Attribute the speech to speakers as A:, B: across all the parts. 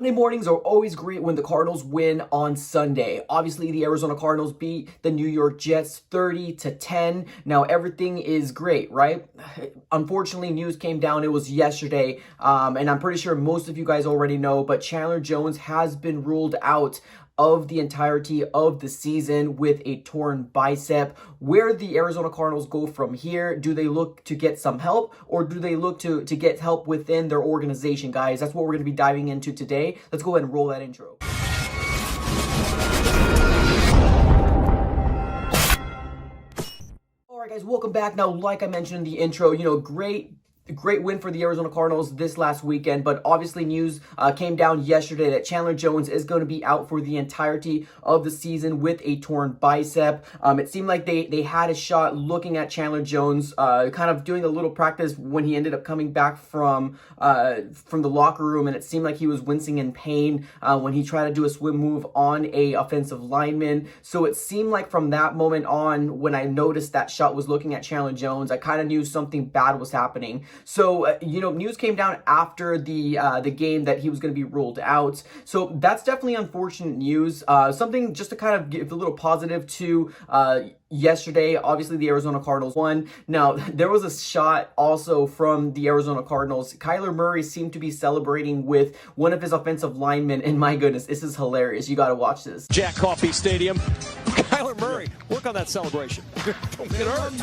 A: Sunday mornings are always great when the Cardinals win on Sunday. Obviously, the Arizona Cardinals beat the New York Jets 30-10. Now, everything is great, right? Unfortunately, news came down. It was yesterday, and I'm pretty sure most of you guys already know, but Chandler Jones has been ruled out of the entirety of the season with a torn bicep. Where the Arizona Cardinals go from here? Do they look to get some help, or do they look to get help within their organization, guys? That's what we're going to be diving into today. Let's go ahead and roll that intro. All right, guys, welcome back. Now, like I mentioned in the intro, great win for the Arizona Cardinals this last weekend, but obviously news came down yesterday that Chandler Jones is going to be out for the entirety of the season with a torn bicep. It seemed like they had a shot looking at Chandler Jones, kind of doing a little practice when he ended up coming back from the locker room, and it seemed like he was wincing in pain when he tried to do a swim move on a offensive lineman. So it seemed like from that moment on, when I noticed that shot was looking at Chandler Jones, I kind of knew something bad was happening. So, news came down after the game that he was going to be ruled out. So that's definitely unfortunate news. Something just to kind of give a little positive to yesterday. Obviously, the Arizona Cardinals won. Now, there was a shot also from the Arizona Cardinals. Kyler Murray seemed to be celebrating with one of his offensive linemen, and my goodness, this is hilarious. You got to watch this.
B: Jack Coffey Stadium. Kyler Murray, work on that celebration. Don't get hurt.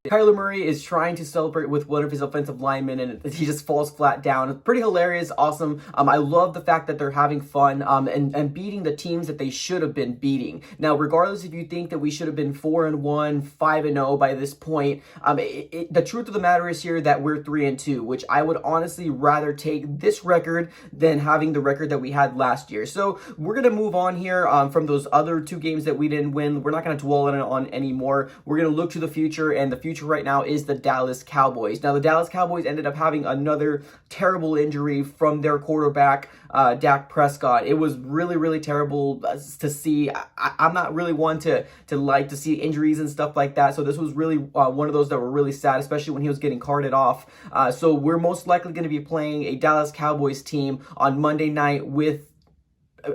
A: Kyler Murray is trying to celebrate with one of his offensive linemen, and he just falls flat down. It's pretty hilarious, awesome. I love the fact that they're having fun and beating the teams that they should have been beating. Now, regardless if you think that we should have been 4-1, 5-0 by this point, the truth of the matter is here that we're 3-2, which I would honestly rather take this record than having the record that we had last year. So we're going to move on here from those other two games that we didn't win. We're not going to dwell on anymore. We're going to look to the future, and the future right now is the Dallas Cowboys. Now, the Dallas Cowboys ended up having another terrible injury from their quarterback, Dak Prescott. It was really, really terrible to see. I'm not really one to like to see injuries and stuff like that, so this was really one of those that were really sad, especially when he was getting carted off. So we're most likely going to be playing a Dallas Cowboys team on Monday night with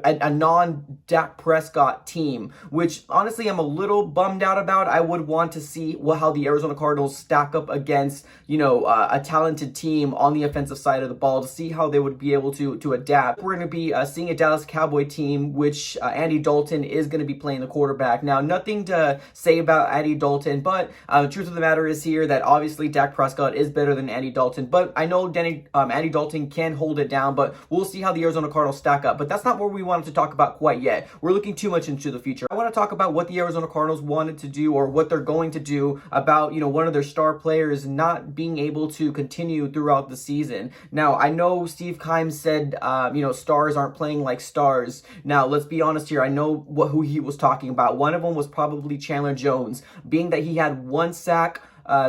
A: a non-Dak Prescott team, which honestly I'm a little bummed out about. I would want to see how the Arizona Cardinals stack up against, a talented team on the offensive side of the ball, to see how they would be able to adapt. We're going to be seeing a Dallas Cowboy team, which Andy Dalton is going to be playing the quarterback. Now, nothing to say about Andy Dalton, but the truth of the matter is here that obviously Dak Prescott is better than Andy Dalton, but I know Andy Dalton can hold it down, but we'll see how the Arizona Cardinals stack up. But that's not where we wanted to talk about quite yet. We're looking too much into the future. I want to talk about what the Arizona Cardinals wanted to do, or what they're going to do about, one of their star players not being able to continue throughout the season. Now, I know Steve Keim said, stars aren't playing like stars. Now, let's be honest here. I know who he was talking about. One of them was probably Chandler Jones, being that he had one sack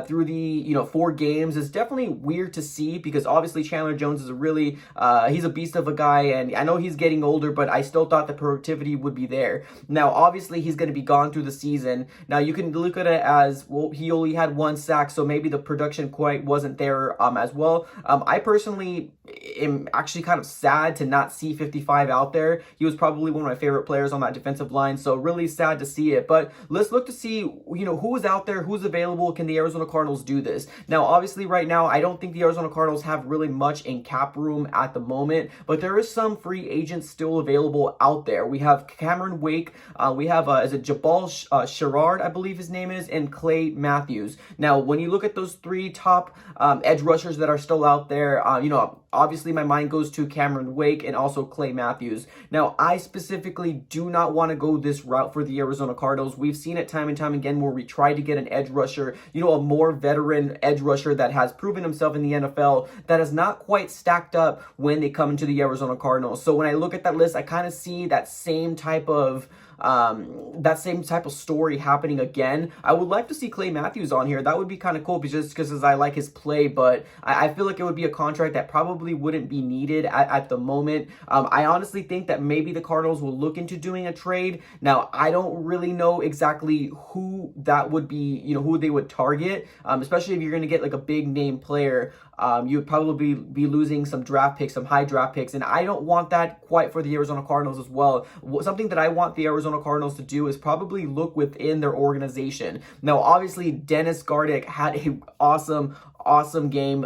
A: through the 4 games. Is definitely weird to see, because obviously Chandler Jones is he's a beast of a guy, and I know he's getting older, but I still thought the productivity would be there. Now, obviously he's going to be gone through the season. Now, you can look at it as, well, he only had 1 sack, so maybe the production quite wasn't there as well. I personally am actually kind of sad to not see 55 out there. He was probably one of my favorite players on that defensive line, so really sad to see it. But let's look to see who's out there, who's available. Can the Arizona Cardinals do this? Now, obviously right now, I don't think the Arizona Cardinals have really much in cap room at the moment, but there is some free agents still available out there. We have Cameron Wake, we have is it Jabal Sherrard, I believe his name is, and Clay Matthews. Now, when you look at those 3 top edge rushers that are still out there, obviously my mind goes to Cameron Wake and also Clay Matthews. Now, I specifically do not want to go this route for the Arizona Cardinals. We've seen it time and time again where we try to get an edge rusher, a more veteran edge rusher that has proven himself in the NFL, that is not quite stacked up when they come into the Arizona Cardinals. So when I look at that list, I kind of see that same type of that same type of story happening again. I would like to see Clay Matthews on here. That would be kind of cool just because I like his play, but I feel like it would be a contract that probably wouldn't be needed at the moment. I honestly think that maybe the Cardinals will look into doing a trade. Now, I don't really know exactly who that would be, who they would target, especially if you're going to get like a big name player. You would probably be losing some draft picks, some high draft picks, and I don't want that quite for the Arizona Cardinals as well. Something that I want the Arizona Cardinals to do is probably look within their organization. Now, obviously, Dennis Gardeck had an awesome game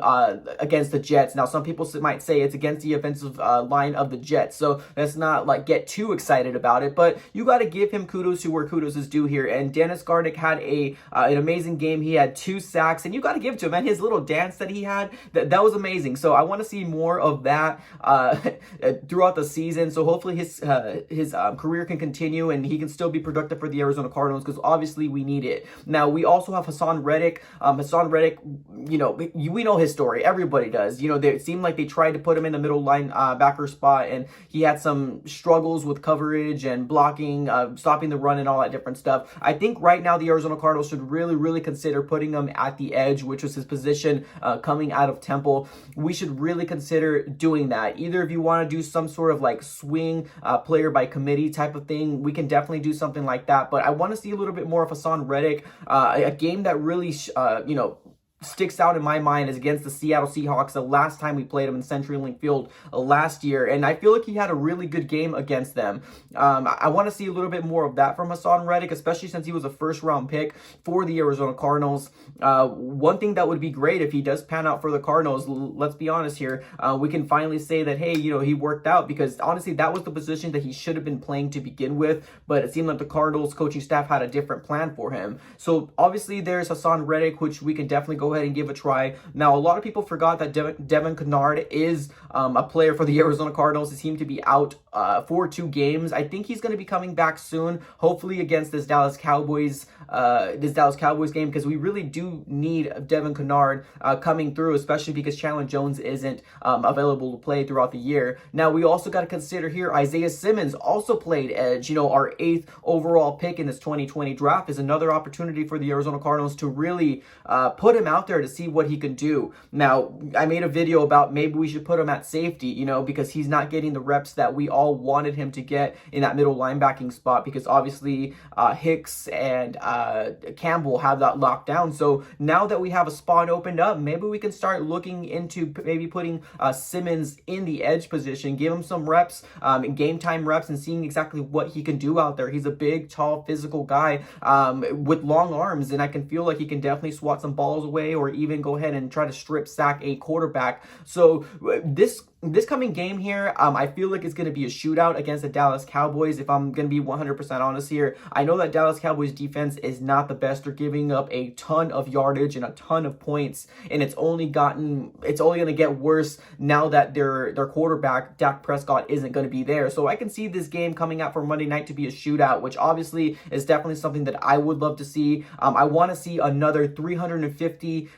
A: against the Jets. Now, some people might say it's against the offensive line of the Jets, so let's not like get too excited about it, but you got to give him kudos to where kudos is due here. And Dennis Gardeck had an amazing game. He had 2 sacks, and you got to give it to him. And his little dance that he had, that was amazing. So I want to see more of that throughout the season. So hopefully his career can continue and he can still be productive for the Arizona Cardinals, because obviously we need it. Now, we also have Hassan Reddick. Hassan Reddick, we know his story. Everybody does. It seemed like they tried to put him in the middle backer spot, and he had some struggles with coverage and blocking, stopping the run and all that different stuff. I think right now the Arizona Cardinals should really consider putting him at the edge, which was his position coming out of Temple. We should really consider doing that. Either if you want to do some sort of like swing player by committee type of thing, we can definitely do something like that. But I want to see a little bit more of Hassan Reddick, a game that really, sticks out in my mind is against the Seattle Seahawks, the last time we played him in CenturyLink Field last year, and I feel like he had a really good game against them. I want to see a little bit more of that from Hassan Reddick, especially since he was a first-round pick for the Arizona Cardinals. One thing that would be great if he does pan out for the Cardinals, let's be honest here, we can finally say that, hey, he worked out, because honestly, that was the position that he should have been playing to begin with, but it seemed like the Cardinals coaching staff had a different plan for him. So obviously there's Hassan Reddick, which we can definitely go ahead and give a try. Now, a lot of people forgot that Devin Kennard is a player for the Arizona Cardinals. He seemed to be out for 2 games. I think he's going to be coming back soon, hopefully against this Dallas Cowboys game, because we really do need Devin Kennard coming through, especially because Chandler Jones isn't available to play throughout the year. Now, we also got to consider here Isaiah Simmons also played edge. Our 8th overall pick in this 2020 draft is another opportunity for the Arizona Cardinals to really put him out there to see what he can do. Now, I made a video about maybe we should put him at safety, because he's not getting the reps that we all wanted him to get in that middle linebacking spot, because obviously Hicks and Campbell have that locked down. So now that we have a spot opened up, maybe we can start looking into maybe putting Simmons in the edge position, give him some reps, game time reps, and seeing exactly what he can do out there. He's a big, tall, physical guy with long arms, and I can feel like he can definitely swat some balls away or even go ahead and try to strip sack a quarterback. So this coming game here, I feel like it's going to be a shootout against the Dallas Cowboys, if I'm going to be 100% honest here. I know that Dallas Cowboys defense is not the best. They're giving up a ton of yardage and a ton of points, and it's only going to get worse now that their quarterback, Dak Prescott, isn't going to be there. So I can see this game coming out for Monday night to be a shootout, which obviously is definitely something that I would love to see. I want to see another 350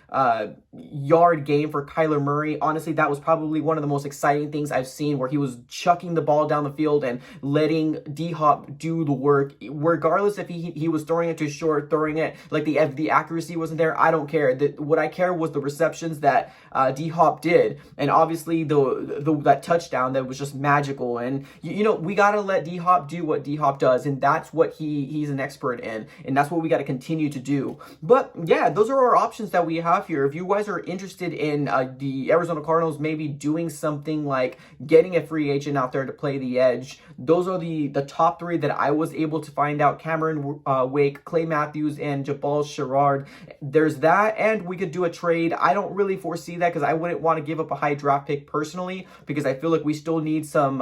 A: yard game for Kyler Murray. Honestly, that was probably one of the most exciting things I've seen, where he was chucking the ball down the field and letting D-Hop do the work, regardless if he was throwing it too short, throwing it like the accuracy wasn't there. I don't care. What I care was the receptions that D-Hop did, and obviously that touchdown that was just magical. And we gotta let D-Hop do what D-Hop does, and that's what he's an expert in, and that's what we got to continue to do. But yeah, those are our options that we have here. If you guys are interested in the Arizona Cardinals maybe doing something like getting a free agent out there to play the edge, those are the top 3 that I was able to find out: Cameron Wake, Clay Matthews, and Jabal Sherrard. There's that, and we could do a trade. I don't really foresee that, because I wouldn't want to give up a high draft pick personally, because I feel like we still need some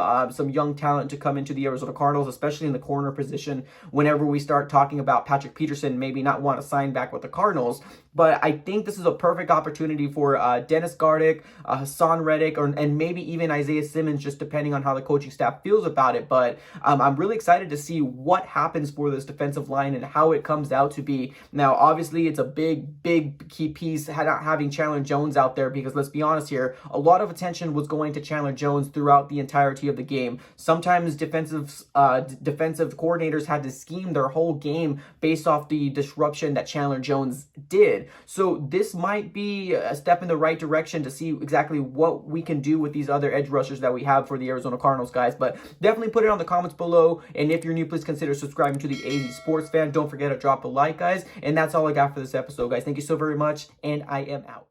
A: young talent to come into the Arizona Cardinals, especially in the corner position, whenever we start talking about Patrick Peterson maybe not want to sign back with the Cardinals. But I think this is a perfect opportunity for Dennis Gardick, Hassan Reddick, and maybe even Isaiah Simmons, just depending on how the coaching staff feels about it. But I'm really excited to see what happens for this defensive line and how it comes out to be. Now, obviously, it's a big key piece having Chandler Jones out there, because let's be honest here, a lot of attention was going to Chandler Jones throughout the entirety of the game. Sometimes defensive coordinators had to scheme their whole game based off the disruption that Chandler Jones did. So this might be a step in the right direction to see exactly what we can do with these other edge rushers that we have for the Arizona Cardinals, guys. But definitely put it on the comments below. And if you're new, please consider subscribing to the AZ Sports Fan. Don't forget to drop a like, guys. And that's all I got for this episode, guys. Thank you so very much, and I am out.